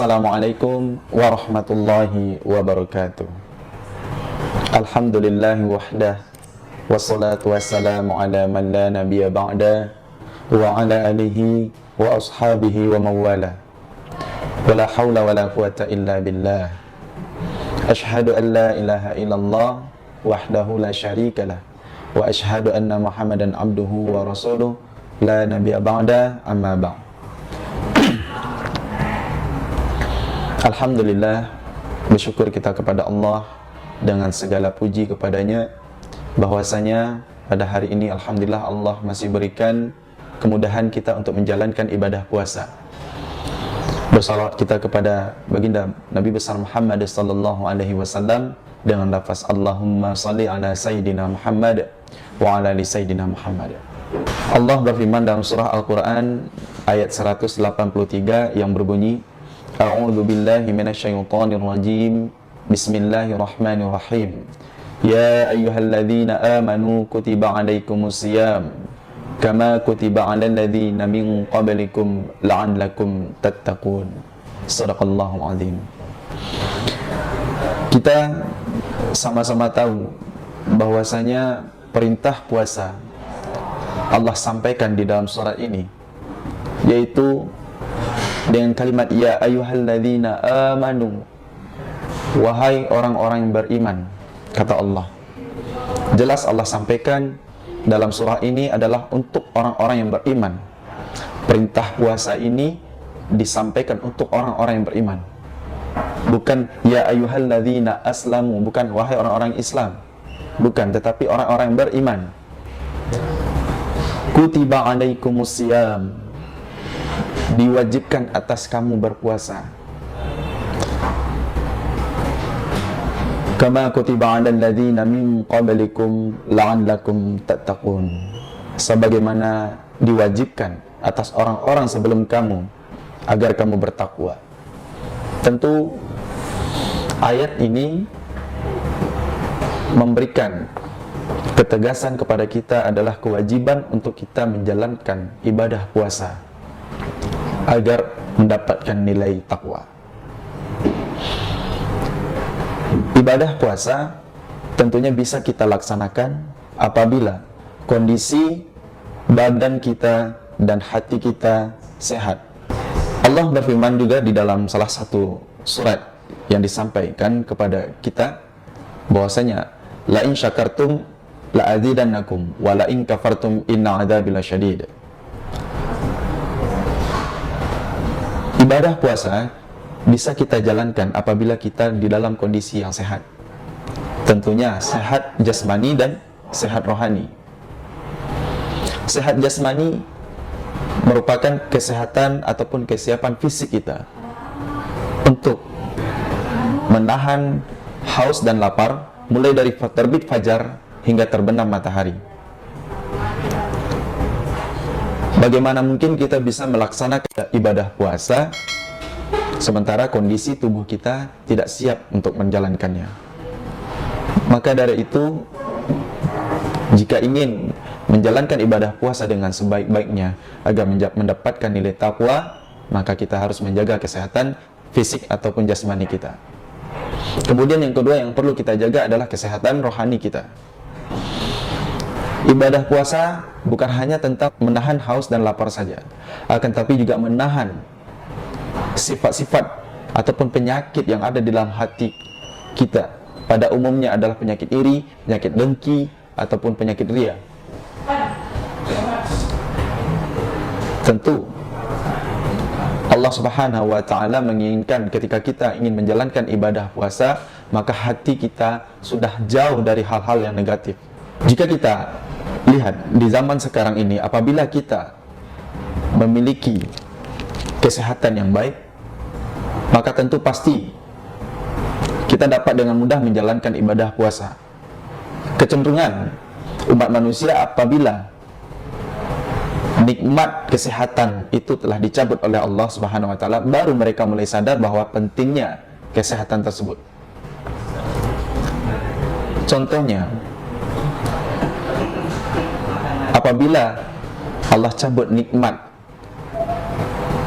Assalamualaikum warahmatullahi wabarakatuh. Alhamdulillahi wahdah, wassalatu wassalamu ala man la nabiyya ba'da, wa ala alihi wa ashabihi wa mawala. Wala hawla wala quwata illa billah. Ashhadu an la ilaha illallah wahdahu la syarikalah, wa ashhadu anna Muhammadan abduhu wa rasuluh la nabiyya ba'da, amma ba'd. Alhamdulillah, bersyukur kita kepada Allah dengan segala puji kepadanya, bahwasanya pada hari ini alhamdulillah Allah masih berikan kemudahan kita untuk menjalankan ibadah puasa. Bersalawat kita kepada baginda Nabi besar Muhammad sallallahu alaihi wasallam dengan lafaz Allahumma salli ala sayyidina Muhammad wa ala ali sayyidina Muhammad. Allah berfirman dalam surah Al-Quran ayat 183 yang berbunyi, A'udzu billahi minasyaitonir rajim. Bismillahirrahmanirrahim. Ya ayyuhalladzina amanu kutiba alaikumusiyam kama kutiba alal ladzina min qablikum la'allakum tattaqun. Shadaqallahul azim. Kita sama-sama tahu bahwasanya perintah puasa Allah sampaikan di dalam surat ini, yaitu dengan kalimat ya ayyuhalladzina amanu, wahai orang-orang yang beriman, kata Allah. Jelas Allah sampaikan dalam surah ini adalah untuk orang-orang yang beriman. Perintah puasa ini disampaikan untuk orang-orang yang beriman, bukan ya ayyuhalladzina aslamu, bukan wahai orang-orang Islam, bukan, tetapi orang-orang yang beriman. Kutiba alaikumusiyam, diwajibkan atas kamu berpuasa. Kama kutiba 'alal ladzina min qablikum la'allakum tattaqun, sebagaimana diwajibkan atas orang-orang sebelum kamu agar kamu bertakwa. Tentu ayat ini memberikan ketegasan kepada kita adalah kewajiban untuk kita menjalankan ibadah puasa agar mendapatkan nilai takwa. Ibadah puasa tentunya bisa kita laksanakan apabila kondisi badan kita dan hati kita sehat. Allah berfirman juga di dalam salah satu surat yang disampaikan kepada kita bahwasanya la in syakartum la azidannakum wa la in kafartum inna adzabi lasyadid. Ibadah puasa bisa kita jalankan apabila kita di dalam kondisi yang sehat. Tentunya sehat jasmani dan sehat rohani. Sehat jasmani merupakan kesehatan ataupun kesiapan fisik kita untuk menahan haus dan lapar mulai dari terbit fajar hingga terbenam matahari. Bagaimana mungkin kita bisa melaksanakan ibadah puasa sementara kondisi tubuh kita tidak siap untuk menjalankannya? Maka dari itu, jika ingin menjalankan ibadah puasa dengan sebaik-baiknya agar mendapatkan nilai takwa, maka kita harus menjaga kesehatan fisik ataupun jasmani kita. Kemudian yang kedua yang perlu kita jaga adalah kesehatan rohani kita. Ibadah puasa bukan hanya tentang menahan haus dan lapar saja, akan tapi juga menahan sifat-sifat ataupun penyakit yang ada di dalam hati kita. Pada umumnya adalah penyakit iri, penyakit dengki, ataupun penyakit ria. Tentu Allah Subhanahu wa ta'ala menginginkan ketika kita ingin menjalankan ibadah puasa, maka hati kita sudah jauh dari hal-hal yang negatif. Jika kita lihat di zaman sekarang ini, apabila kita memiliki kesehatan yang baik, maka tentu pasti kita dapat dengan mudah menjalankan ibadah puasa. Kecenderungan umat manusia apabila nikmat kesehatan itu telah dicabut oleh Allah Subhanahu wa ta'ala, baru mereka mulai sadar bahwa pentingnya kesehatan tersebut. Contohnya, apabila Allah cabut nikmat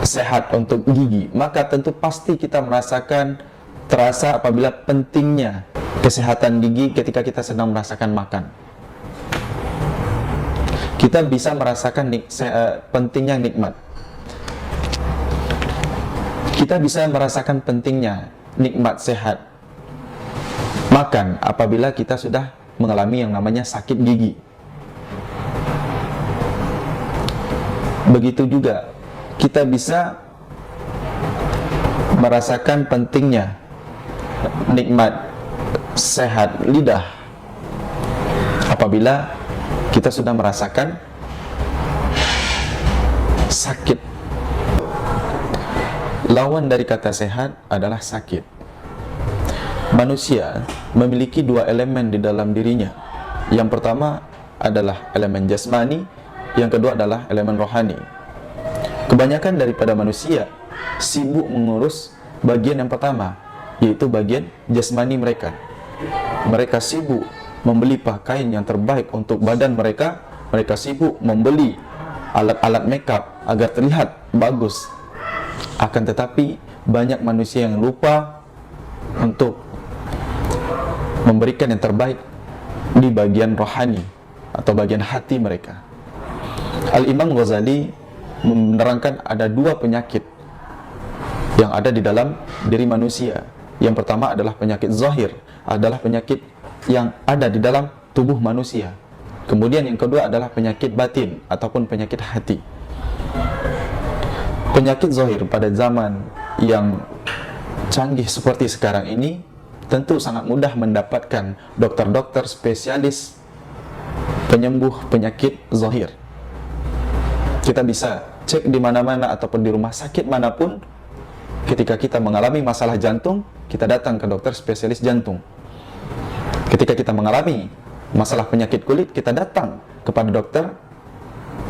sehat untuk gigi, maka tentu pasti kita terasa apabila pentingnya kesehatan gigi ketika kita sedang merasakan makan. Kita bisa merasakan pentingnya nikmat. Kita bisa merasakan pentingnya nikmat sehat makan apabila kita sudah mengalami yang namanya sakit gigi. Begitu juga kita bisa merasakan pentingnya nikmat sehat lidah apabila kita sudah merasakan sakit. Lawan dari kata sehat adalah sakit. Manusia memiliki dua elemen di dalam dirinya. Yang pertama adalah elemen jasmani, yang kedua adalah elemen rohani. Kebanyakan daripada manusia sibuk mengurus bagian yang pertama, yaitu bagian jasmani mereka. Mereka sibuk membeli pakaian yang terbaik untuk badan mereka. Mereka sibuk membeli alat-alat makeup agar terlihat bagus. Akan tetapi banyak manusia yang lupa untuk memberikan yang terbaik di bagian rohani atau bagian hati mereka. Al-Imam Ghazali menerangkan ada dua penyakit yang ada di dalam diri manusia. Yang pertama adalah penyakit zahir, adalah penyakit yang ada di dalam tubuh manusia. Kemudian yang kedua adalah penyakit batin ataupun penyakit hati. Penyakit zahir pada zaman yang canggih seperti sekarang ini tentu sangat mudah mendapatkan dokter-dokter spesialis penyembuh penyakit zahir. Kita bisa cek di mana-mana ataupun di rumah sakit manapun. Ketika kita mengalami masalah jantung, kita datang ke dokter spesialis jantung. Ketika kita mengalami masalah penyakit kulit, kita datang kepada dokter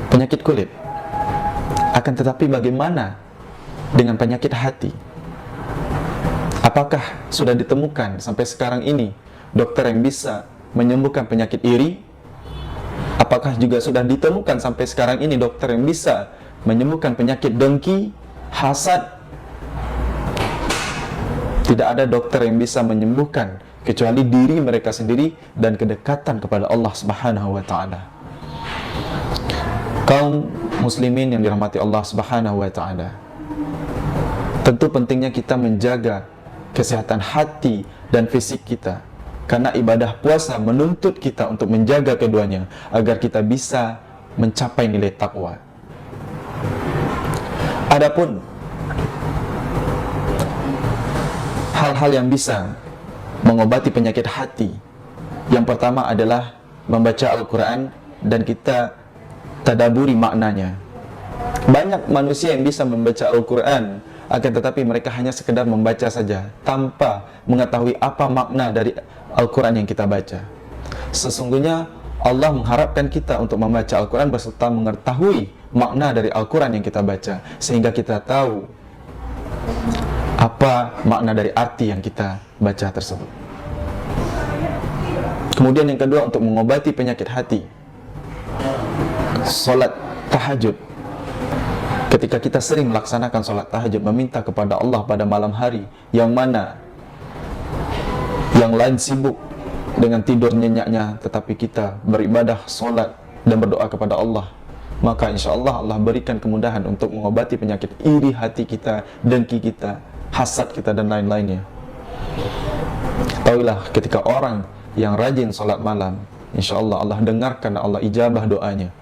penyakit kulit. Akan tetapi bagaimana dengan penyakit hati? Apakah sudah ditemukan sampai sekarang ini dokter yang bisa menyembuhkan penyakit iri? Apakah juga sudah ditemukan sampai sekarang ini dokter yang bisa menyembuhkan penyakit dengki, hasad? Tidak ada dokter yang bisa menyembuhkan kecuali diri mereka sendiri dan kedekatan kepada Allah Subhanahu wa taala. Kaum muslimin yang dirahmati Allah Subhanahu wa taala, tentu pentingnya kita menjaga kesehatan hati dan fisik kita, karena ibadah puasa menuntut kita untuk menjaga keduanya agar kita bisa mencapai nilai takwa. Adapun hal-hal yang bisa mengobati penyakit hati, yang pertama adalah membaca Al-Quran dan kita tadaburi maknanya. Banyak manusia yang bisa membaca Al-Quran, akan tetapi mereka hanya sekedar membaca saja tanpa mengetahui apa makna dari Al-Quran yang kita baca. Sesungguhnya Allah mengharapkan kita untuk membaca Al-Quran beserta mengetahui makna dari Al-Quran yang kita baca, sehingga kita tahu apa makna dari arti yang kita baca tersebut. Kemudian yang kedua, untuk mengobati penyakit hati, salat tahajud. Ketika kita sering melaksanakan salat tahajud, meminta kepada Allah pada malam hari, yang mana yang lain sibuk dengan tidur nyenyaknya, tetapi kita beribadah, salat dan berdoa kepada Allah, maka insya Allah Allah berikan kemudahan untuk mengobati penyakit iri hati kita, dengki kita, hasad kita dan lain-lainnya. Tahuilah, ketika orang yang rajin salat malam, insya Allah Allah dengarkan, Allah ijabah doanya.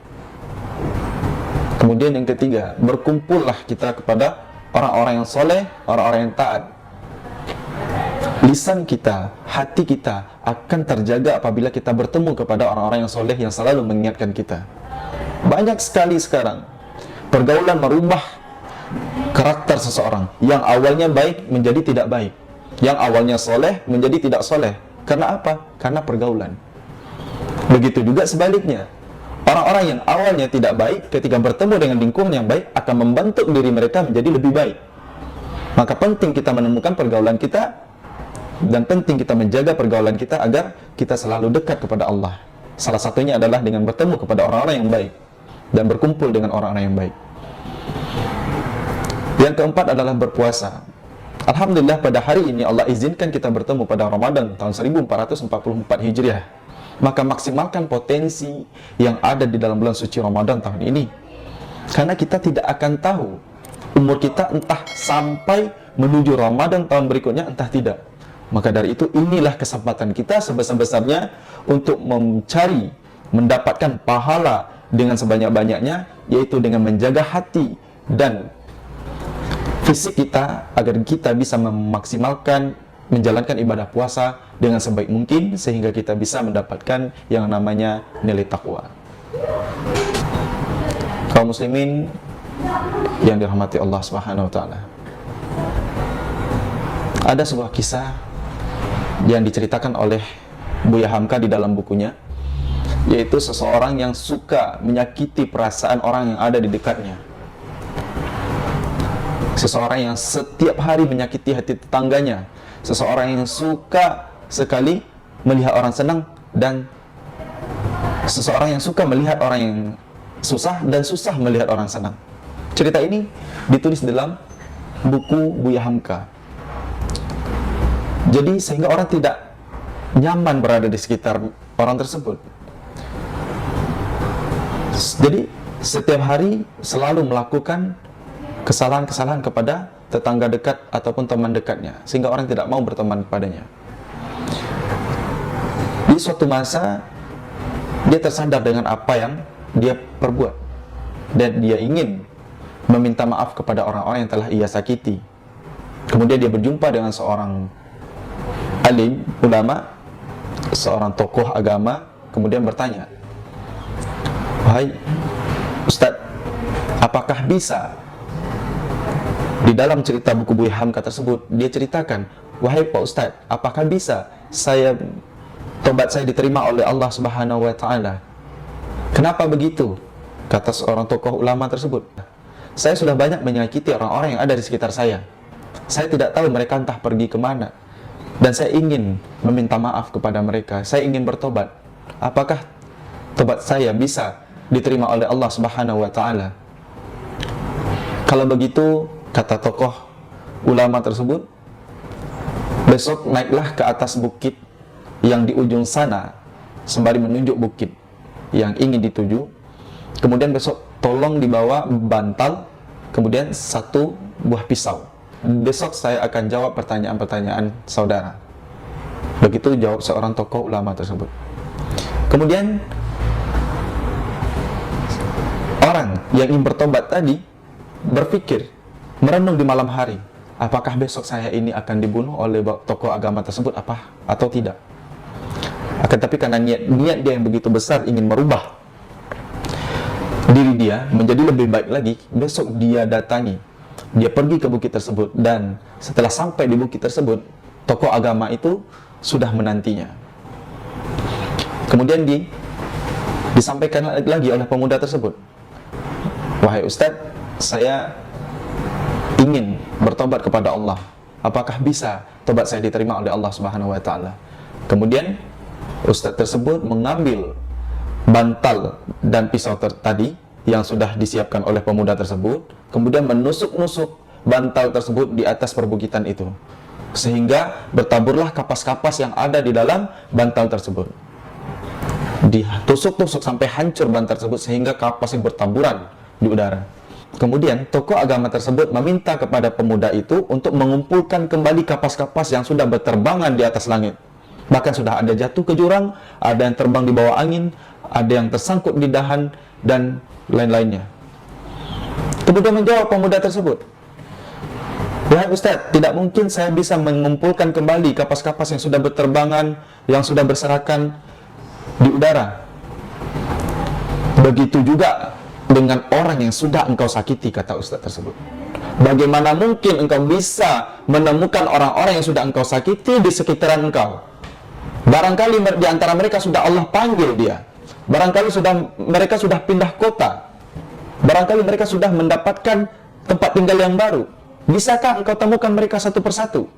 Kemudian yang ketiga, berkumpullah kita kepada orang-orang yang soleh, orang-orang yang taat. Lisan kita, hati kita akan terjaga apabila kita bertemu kepada orang-orang yang soleh yang selalu mengingatkan kita. Banyak sekali sekarang pergaulan merubah karakter seseorang. Yang awalnya baik menjadi tidak baik, yang awalnya soleh menjadi tidak soleh. Karena apa? Karena pergaulan. Begitu juga sebaliknya, orang-orang yang awalnya tidak baik ketika bertemu dengan lingkungan yang baik akan membentuk diri mereka menjadi lebih baik. Maka penting kita menemukan pergaulan kita, dan penting kita menjaga pergaulan kita agar kita selalu dekat kepada Allah. Salah satunya adalah dengan bertemu kepada orang-orang yang baik dan berkumpul dengan orang-orang yang baik. Yang keempat adalah berpuasa. Alhamdulillah pada hari ini Allah izinkan kita bertemu pada Ramadan tahun 1444 Hijriah. Maka maksimalkan potensi yang ada di dalam bulan suci Ramadan tahun ini. Karena kita tidak akan tahu umur kita entah sampai menuju Ramadan tahun berikutnya, entah tidak. Maka dari itu inilah kesempatan kita sebesar-besarnya untuk mencari, mendapatkan pahala dengan sebanyak-banyaknya, yaitu dengan menjaga hati dan fisik kita agar kita bisa memaksimalkan menjalankan ibadah puasa dengan sebaik mungkin sehingga kita bisa mendapatkan yang namanya nilai takwa. Kaum muslimin yang dirahmati Allah Subhanahu wa taala. Ada sebuah kisah yang diceritakan oleh Buya Hamka di dalam bukunya, yaitu seseorang yang suka menyakiti perasaan orang yang ada di dekatnya. Seseorang yang setiap hari menyakiti hati tetangganya. Seseorang yang suka sekali melihat orang senang, dan seseorang yang suka melihat orang yang susah dan susah melihat orang senang. Cerita ini ditulis dalam buku Buya Hamka. Jadi sehingga orang tidak nyaman berada di sekitar orang tersebut. Jadi setiap hari selalu melakukan kesalahan-kesalahan kepada tetangga dekat ataupun teman dekatnya, sehingga orang tidak mau berteman kepadanya. Di suatu masa dia tersadar dengan apa yang dia perbuat, dan dia ingin meminta maaf kepada orang-orang yang telah ia sakiti. Kemudian dia berjumpa dengan seorang alim, ulama, seorang tokoh agama, kemudian bertanya, "Wahai Ustadz, apakah bisa?" Di dalam cerita buku Buya Hamka tersebut, dia ceritakan, "Wahai Pak Ustadz, apakah bisa tobat saya diterima oleh Allah Subhanahu wa taala?" "Kenapa begitu?" kata seorang tokoh ulama tersebut. "Saya sudah banyak menyakiti orang-orang yang ada di sekitar saya. Saya tidak tahu mereka entah pergi kemana, dan saya ingin meminta maaf kepada mereka. Saya ingin bertobat. Apakah tobat saya bisa diterima oleh Allah Subhanahu wa taala?" "Kalau begitu," kata tokoh ulama tersebut, "besok naiklah ke atas bukit yang di ujung sana," sembari menunjuk bukit yang ingin dituju. "Kemudian besok tolong dibawa bantal, kemudian satu buah pisau. Besok saya akan jawab pertanyaan-pertanyaan saudara." Begitu jawab seorang tokoh ulama tersebut. Kemudian orang yang ingin bertobat tadi berpikir, merenung di malam hari, apakah besok saya ini akan dibunuh oleh tokoh agama tersebut atau tidak. Akan tapi karena niat dia yang begitu besar ingin merubah diri dia menjadi lebih baik lagi, besok dia datangi, dia pergi ke bukit tersebut, dan setelah sampai di bukit tersebut, tokoh agama itu sudah menantinya. Kemudian disampaikan lagi oleh pemuda tersebut, "Wahai Ustadz, saya ingin bertobat kepada Allah. Apakah bisa tobat saya diterima oleh Allah Subhanahu wa taala?" Kemudian Ustadz tersebut mengambil bantal dan pisau tadi yang sudah disiapkan oleh pemuda tersebut, kemudian menusuk-nusuk bantal tersebut di atas perbukitan itu, sehingga bertaburlah kapas-kapas yang ada di dalam bantal tersebut. Ditusuk-tusuk sampai hancur bantal tersebut sehingga kapasnya bertaburan di udara. Kemudian tokoh agama tersebut meminta kepada pemuda itu untuk mengumpulkan kembali kapas-kapas yang sudah berterbangan di atas langit. Bahkan sudah ada jatuh ke jurang, ada yang terbang di bawah angin, ada yang tersangkut di dahan, dan lain-lainnya. Kemudian menjawab pemuda tersebut, "Wahai Ustadz, tidak mungkin saya bisa mengumpulkan kembali kapas-kapas yang sudah berterbangan, yang sudah berserakan di udara. Begitu juga dengan orang yang sudah engkau sakiti," kata Ustadz tersebut. "Bagaimana mungkin engkau bisa menemukan orang-orang yang sudah engkau sakiti di sekitaran engkau? Barangkali di antara mereka sudah Allah panggil dia. Barangkali mereka sudah pindah kota. Barangkali mereka sudah mendapatkan tempat tinggal yang baru. Bisakah engkau temukan mereka satu persatu?"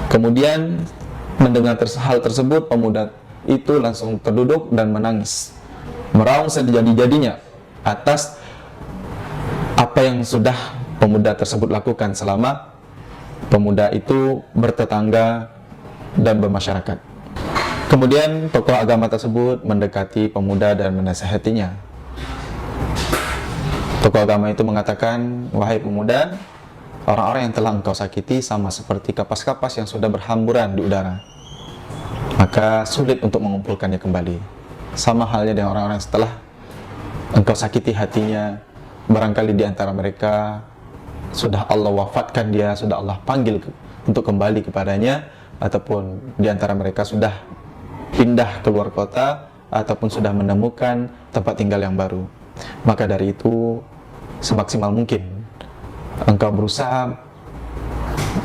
Kemudian mendengar hal tersebut, pemuda itu langsung terduduk dan menangis, meraung sejadi-jadinya atas apa yang sudah pemuda tersebut lakukan selama pemuda itu bertetangga dan bermasyarakat. Kemudian tokoh agama tersebut mendekati pemuda dan menasihatinya. Tokoh agama itu mengatakan, "Wahai pemuda, orang-orang yang telah engkau sakiti sama seperti kapas-kapas yang sudah berhamburan di udara, maka sulit untuk mengumpulkannya kembali. Sama halnya dengan orang-orang setelah engkau sakiti hatinya, barangkali di antara mereka sudah Allah wafatkan dia, sudah Allah panggil untuk kembali kepadanya, ataupun di antara mereka sudah pindah keluar kota, ataupun sudah menemukan tempat tinggal yang baru. Maka dari itu, semaksimal mungkin engkau berusaha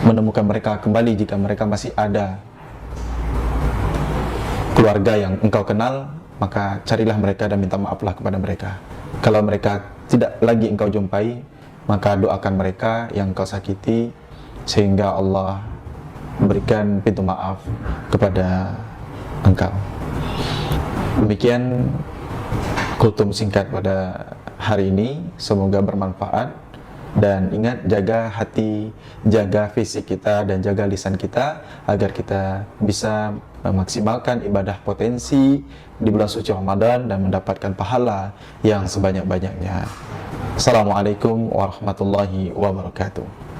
menemukan mereka kembali jika mereka masih ada keluarga yang engkau kenal, maka carilah mereka dan minta maaflah kepada mereka. Kalau mereka tidak lagi engkau jumpai, maka doakan mereka yang engkau sakiti sehingga Allah berikan pintu maaf kepada engkau." Demikian kultum singkat pada hari ini, semoga bermanfaat. Dan ingat, jaga hati, jaga fisik kita, dan jaga lisan kita agar kita bisa memaksimalkan ibadah potensi di bulan suci Ramadan dan mendapatkan pahala yang sebanyak-banyaknya. Assalamualaikum warahmatullahi wabarakatuh.